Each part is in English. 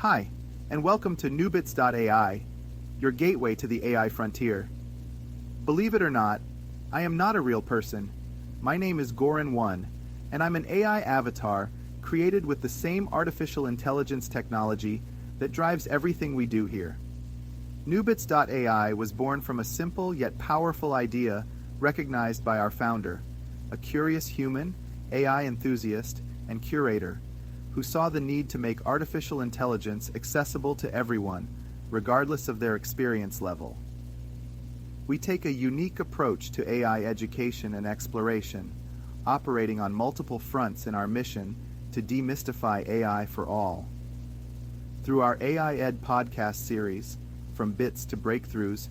Hi, and welcome to newbits.ai, your gateway to the AI frontier. Believe it or not, I am not a real person. My name is Goran1, and I'm an AI avatar created with the same artificial intelligence technology that drives everything we do here. Newbits.ai was born from a simple yet powerful idea recognized by our founder, a curious human, AI enthusiast, and curator who saw the need to make artificial intelligence accessible to everyone, regardless of their experience level. We take a unique approach to AI education and exploration, operating on multiple fronts in our mission to demystify AI for all. Through our AI Ed podcast series, From Bits to Breakthroughs,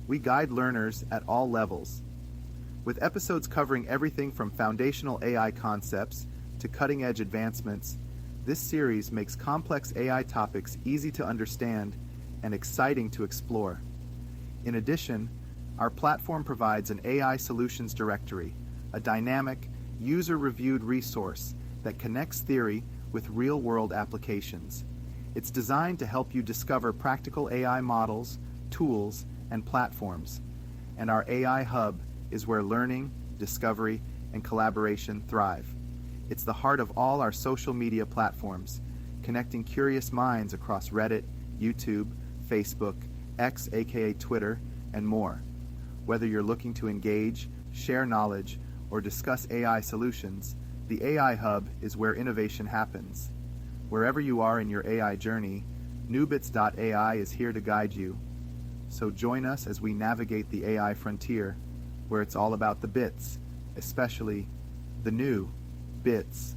we guide learners at all levels. With episodes covering everything from foundational AI concepts to cutting-edge advancements, this series makes complex AI topics easy to understand and exciting to explore. In addition, our platform provides an AI solutions directory, a dynamic, user-reviewed resource that connects theory with real-world applications. It's designed to help you discover practical AI models, tools, and platforms. And our AI hub is where learning, discovery, and collaboration thrive. It's the heart of all our social media platforms, connecting curious minds across Reddit, YouTube, Facebook, X aka Twitter, and more. Whether you're looking to engage, share knowledge, or discuss AI solutions, the AI Hub is where innovation happens. Wherever you are in your AI journey, newbits.ai is here to guide you. So join us as we navigate the AI frontier, where it's all about the bits, especially the new bits.